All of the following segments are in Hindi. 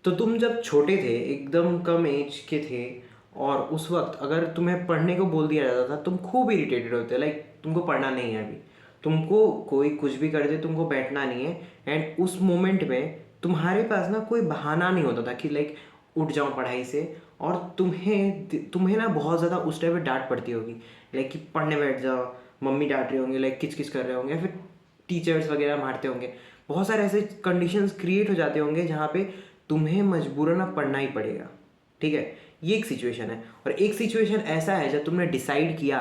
तो तुम जब छोटे थे, एकदम कम एज के थे, और उस वक्त अगर तुम्हें पढ़ने को बोल दिया जाता था, तुम खूब इरिटेटेड होते, लाइक तुमको पढ़ना नहीं है अभी, तुमको कोई कुछ भी कर दे, तुमको बैठना नहीं है। एंड उस मोमेंट में तुम्हारे पास ना कोई बहाना नहीं होता था कि लाइक उठ जाओ पढ़ाई से। और तुम्हें तुम्हें ना बहुत ज़्यादा उस टाइम पे डांट पड़ती होगी, लाइक कि पढ़ने बैठ जाओ, मम्मी डांट रही होंगी, लाइक किच किच कर रहे होंगे, फिर टीचर्स वगैरह मारते होंगे। बहुत सारे ऐसे कंडीशंस क्रिएट हो जाते होंगे जहाँ पे तुम्हें मजबूरन अब पढ़ना ही पड़ेगा। ठीक है, ये एक सिचुएशन है। और एक सिचुएशन ऐसा है जब तुमने डिसाइड किया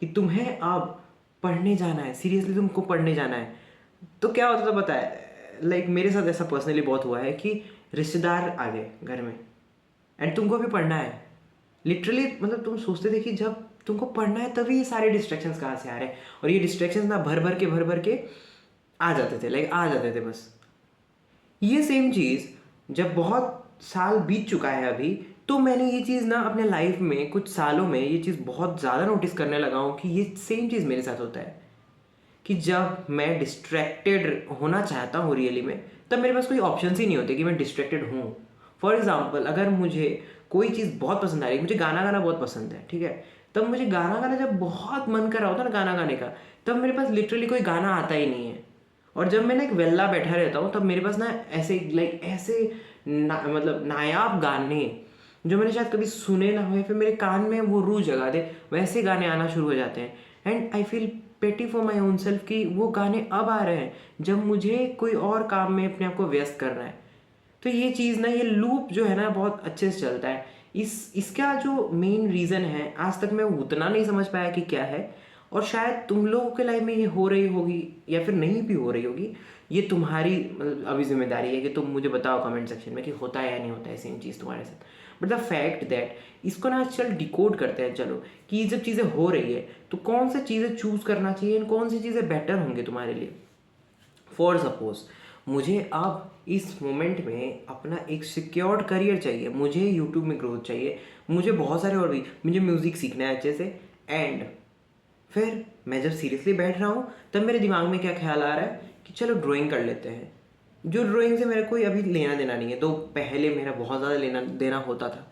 कि तुम्हें अब पढ़ने जाना है, सीरियसली तुमको पढ़ने जाना है। तो क्या होता था पता है, लाइक मेरे साथ ऐसा पर्सनली बहुत हुआ है कि रिश्तेदार आ गए घर में एंड तुमको भी पढ़ना है। लिटरली मतलब तुम सोचते थे कि जब तुमको पढ़ना है तभी ये सारे डिस्ट्रैक्शंस कहाँ से आ रहे हैं, और ये डिस्ट्रैक्शंस ना भर भर के आ जाते थे, लाइक आ जाते थे बस। ये सेम चीज़ जब बहुत साल बीत चुका है अभी, तो मैंने ये चीज़ ना अपने लाइफ में कुछ सालों में ये चीज़ बहुत ज़्यादा नोटिस करने लगा हूँ कि ये सेम चीज़ मेरे साथ होता है कि जब मैं डिस्ट्रैक्टेड होना चाहता हूँ रियली में, तब मेरे पास कोई ऑप्शन ही नहीं होते कि मैं डिस्ट्रैक्टेड हूँ। फॉर एग्जाम्पल, अगर मुझे कोई चीज़ बहुत पसंद आ रही है, मुझे गाना गाना बहुत पसंद है, ठीक है, तब मुझे गाना गाना जब बहुत मन कर रहा होता है ना गाना गाने का, तब मेरे पास लिटरली कोई गाना आता ही नहीं है। और जब मैं ना एक वेला बैठा रहता हूँ, तब मेरे पास ना ऐसे लाइक ऐसे मतलब नायाब गाने जो मैंने शायद कभी सुने ना हो, फिर मेरे कान में वो रूह जगा दे, वैसे गाने आना शुरू हो जाते हैं। एंड आई फील पेटी फॉर माई ओन सेल्फ कि वो गाने अब आ रहे हैं जब मुझे कोई और काम में अपने आप को व्यस्त करना है। तो ये चीज़ ना, ये लूप जो है ना बहुत अच्छे से चलता है। इसका जो मेन रीज़न है, आज तक मैं उतना नहीं समझ पाया कि क्या है। और शायद तुम लोगों के लाइफ में ये हो रही होगी या फिर नहीं भी हो रही होगी। ये तुम्हारी मतलब अभी जिम्मेदारी है कि तुम मुझे बताओ कमेंट सेक्शन में कि होता है या नहीं होता है सेम चीज़ तुम्हारे साथ। बट द फैक्ट दैट इसको ना चल डिकोड करते हैं चलो, कि ये जब चीज़ें हो रही है तो कौन सी चीज़ें चूज़ करना चाहिए, कौन सी चीज़ें बेटर होंगी तुम्हारे लिए। फॉर सपोज मुझे अब इस मोमेंट में अपना एक सिक्योर्ड करियर चाहिए, मुझे यूट्यूब में ग्रोथ चाहिए, मुझे बहुत सारे और भी, मुझे म्यूज़िक सीखना है अच्छे से। एंड फिर मैं जब सीरियसली बैठ रहा हूँ, तब मेरे दिमाग में क्या ख्याल आ रहा है कि चलो ड्राइंग कर लेते हैं, जो ड्राइंग से मेरा कोई अभी लेना देना नहीं है, तो पहले मेरा बहुत ज़्यादा लेना देना होता था।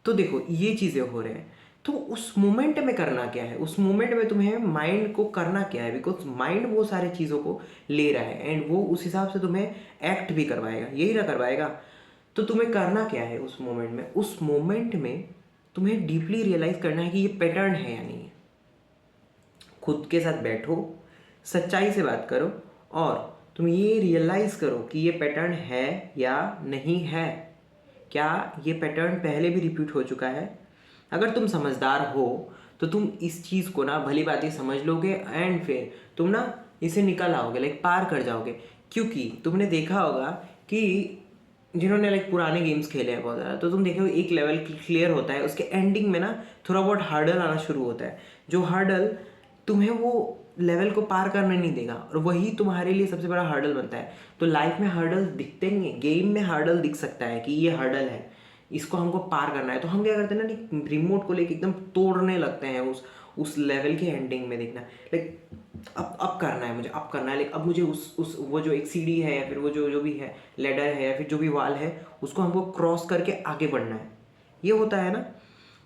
तो देखो ये चीज़ें हो रहे हैं, तो उस मोमेंट में करना क्या है, उस मोमेंट में तुम्हें माइंड को करना क्या है, बिकॉज माइंड वो सारे चीज़ों को ले रहा है एंड वो उस हिसाब से तुम्हें एक्ट भी करवाएगा, यही ना करवाएगा। तो तुम्हें करना क्या है उस मोमेंट में, उस मोमेंट में तुम्हें डीपली रियलाइज करना है कि ये पैटर्न है या नहीं है। खुद के साथ बैठो, सच्चाई से बात करो, और तुम ये रियलाइज़ करो कि ये पैटर्न है या नहीं है। क्या ये पैटर्न पहले भी रिपीट हो चुका है? अगर तुम समझदार हो तो तुम इस चीज़ को ना भली बात समझ लोगे एंड फिर तुम ना इसे निकल आओगे, लाइक पार कर जाओगे। क्योंकि तुमने देखा होगा कि जिन्होंने लाइक पुराने गेम्स खेले हैं बहुत ज़्यादा, तो तुम देखोगे एक लेवल क्लियर होता है, उसके एंडिंग में ना थोड़ा बहुत हार्डल आना शुरू होता है, जो हार्डल तुम्हें वो लेवल को पार करने नहीं देगा, और वही तुम्हारे लिए सबसे बड़ा हर्डल बनता है। तो लाइफ में हर्डल दिखते नहीं है, गेम में हर्डल दिख सकता है कि ये हर्डल है, इसको हमको पार करना है, तो हम क्या करते हैं ना, रिमोट को लेके एकदम तोड़ने लगते हैं उस लेवल के एंडिंग में देखना, लाइक अब करना है मुझे, अब करना है, लाइक अब मुझे उस वो जो एक सीढ़ी है या फिर वो जो जो भी है लेडर है या फिर जो भी वाल है, उसको हमको क्रॉस करके आगे बढ़ना है, ये होता है ना।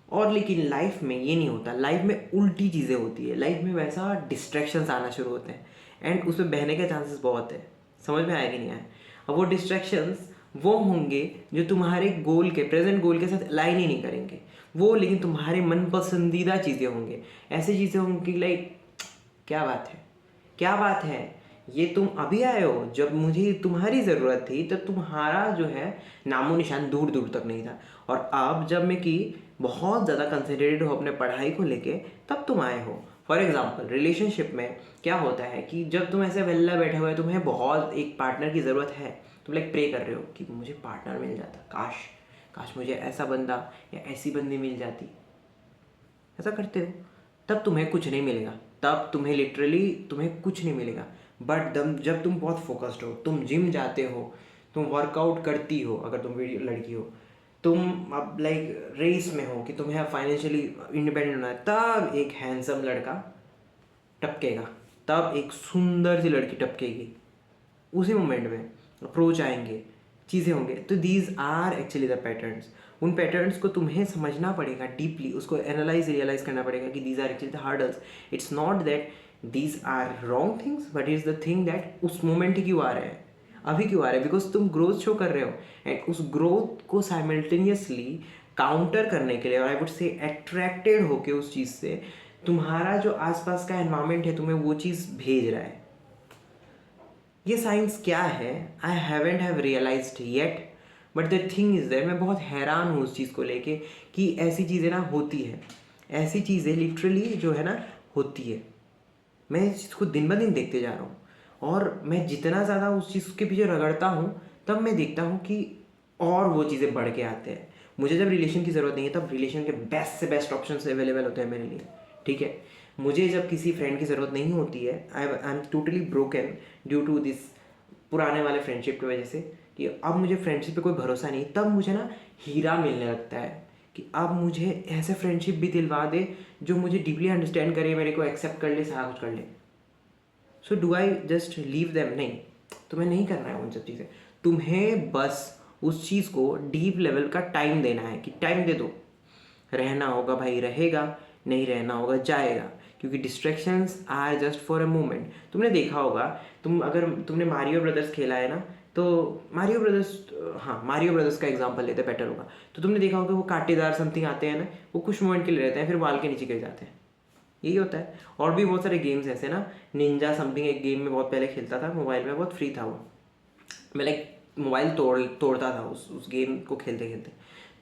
और लेकिन लाइफ में ये नहीं होता, लाइफ में उल्टी चीज़ें होती है, लाइफ में वैसा डिस्ट्रैक्शंस आना शुरू होते हैं एंड उसमें बहने के चांसेस बहुत है। समझ में आया कि नहीं आया? अब वो डिस्ट्रैक्शंस वो होंगे जो तुम्हारे गोल के, प्रेजेंट गोल के साथ अलाइन ही नहीं करेंगे वो, लेकिन तुम्हारे मन पसंदीदा चीज़ें होंगे, ऐसी चीज़ें होंगी लाइक क्या बात है, क्या बात है, ये तुम अभी आए हो, जब मुझे तुम्हारी ज़रूरत थी तब तुम्हारा जो है नामो निशान दूर दूर तक नहीं था, और अब जब मैं कि बहुत ज़्यादा कंसंट्रेटेड हो अपने पढ़ाई को लेके, तब तुम आए हो। फॉर एग्जाम्पल रिलेशनशिप में क्या होता है कि जब तुम ऐसे वेल्ला बैठे हुए, तुम्हें बहुत एक पार्टनर की ज़रूरत है, तुम लाइक प्रे कर रहे हो कि मुझे पार्टनर मिल जाता, काश काश मुझे ऐसा बंदा या ऐसी बंदी मिल जाती, ऐसा करते हो, तब तुम्हें कुछ नहीं मिलेगा, तब तुम्हें लिटरली तुम्हें कुछ नहीं मिलेगा। बट जब तुम बहुत फोकस्ड हो, तुम जिम जाते हो, तुम वर्कआउट करती हो, अगर तुम लड़की हो, तुम अब लाइक रेस में हो कि तुम्हें अब फाइनेंशियली इंडिपेंडेंट होना है, तब एक हैंडसम लड़का टपकेगा, तब एक सुंदर सी लड़की टपकेगी, उसी मोमेंट में अप्रोच आएंगे, चीज़ें होंगे। तो these are actually the patterns. उन पैटर्न्स को तुम्हें समझना पड़ेगा डीपली, उसको एनालाइज रियलाइज करना पड़ेगा कि these are actually the hurdles. It's not that these are wrong things, but is the thing that उस मोमेंट ही क्यों आ रहे हैं, अभी क्यों आ रहे हैं, बिकॉज तुम ग्रोथ शो कर रहे हो। एंड उस ग्रोथ को साइमल्टेनियसली काउंटर करने के लिए, और आई वुड से अट्रैक्टेड होके उस चीज़ से, तुम्हारा जो आसपास का एनवायरमेंट है तुम्हें वो चीज़ भेज रहा है। ये साइंस क्या है, I haven't have realised yet, but the thing is that मैं बहुत हैरान हूँ उस चीज़ को लेके कि ऐसी चीज़ें ना होती है, ऐसी चीज़ें लिटरली जो है ना होती है। मैं इस चीज़ को दिन ब दिन देखते जा रहा हूँ, और मैं जितना ज़्यादा उस चीज़ के पीछे रगड़ता हूँ तब मैं देखता हूँ कि और वो चीज़ें बढ़ के आते हैं। मुझे जब रिलेशन की ज़रूरत नहीं है तब रिलेशन के बेस्ट से बेस्ट ऑप्शन अवेलेबल होते हैं मेरे लिए, ठीक है। मुझे जब किसी फ्रेंड की ज़रूरत नहीं होती है, I am totally broken due to this पुराने वाले फ्रेंडशिप की वजह से, कि अब मुझे फ्रेंडशिप पे कोई भरोसा नहीं, तब मुझे ना हीरा मिलने लगता है कि अब मुझे ऐसे फ्रेंडशिप भी दिलवा दे जो मुझे डीपली अंडरस्टैंड करे, मेरे को एक्सेप्ट कर ले, सारा कुछ कर ले। So do I just leave them? नहीं, तुम्हें नहीं करना है उन सब चीज़ें। तुम्हें बस उस चीज़ को डीप लेवल का टाइम देना है कि टाइम दे दो, रहना होगा भाई रहेगा, नहीं रहना होगा जाएगा, क्योंकि distractions are just for a moment. तुमने देखा होगा, अगर तुमने मारियो ब्रदर्स खेला है ना, तो मारियो ब्रदर्स, हाँ मारियो ब्रदर्स का एग्जांपल लेते बेटर होगा। तो तुमने देखा होगा वो कांटेदार समथिंग आते हैं ना, वो कुछ मोमेंट के लिए रहते हैं, फिर बाल के नीचे गिर जाते हैं। यही होता है। और भी बहुत सारे गेम्स ऐसे ना, निंजा समथिंग एक गेम में बहुत पहले खेलता था मोबाइल में, बहुत फ्री था वो, मैं लाइक मोबाइल तोड़ता था उस गेम को खेलते खेलते।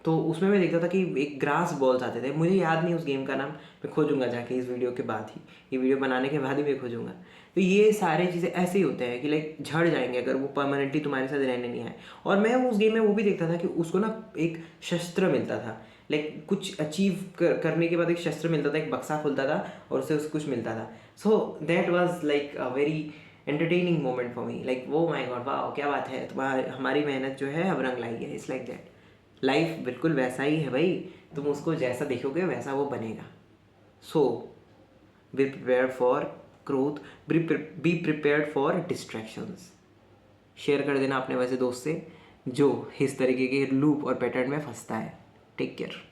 तो उसमें मैं देखता था कि एक ग्रास बॉल्स आते थे, मुझे याद नहीं उस गेम का नाम, मैं खोजूंगा जाके इस वीडियो के बाद ही, ये वीडियो बनाने के बाद ही मैं खोजूंगा। तो ये सारी चीज़ें ऐसे ही होते हैं कि लाइक झड़ जाएंगे अगर वो परमानेंटली तुम्हारे साथ रहने नहीं आए। और मैं उस गेम में वो भी देखता था कि उसको ना एक शस्त्र मिलता था, लाइक कुछ अचीव करने के बाद एक शस्त्र मिलता था, एक बक्सा खुलता था और उससे उसको कुछ मिलता था। So that was like a very entertaining moment for me, like वो माई गॉड वाह क्या बात है, तुम्हारी हमारी मेहनत जो है अब रंग लाई है। इट्स लाइक दैट, लाइफ बिल्कुल वैसा ही है भाई, तुम उसको जैसा देखोगे वैसा वो बनेगा। So be prepare for growth, be prepared for distractions. Share कर देना अपने वैसे दोस्त से जो इस तरीके के लूप और पैटर्न में फंसता है। Take care.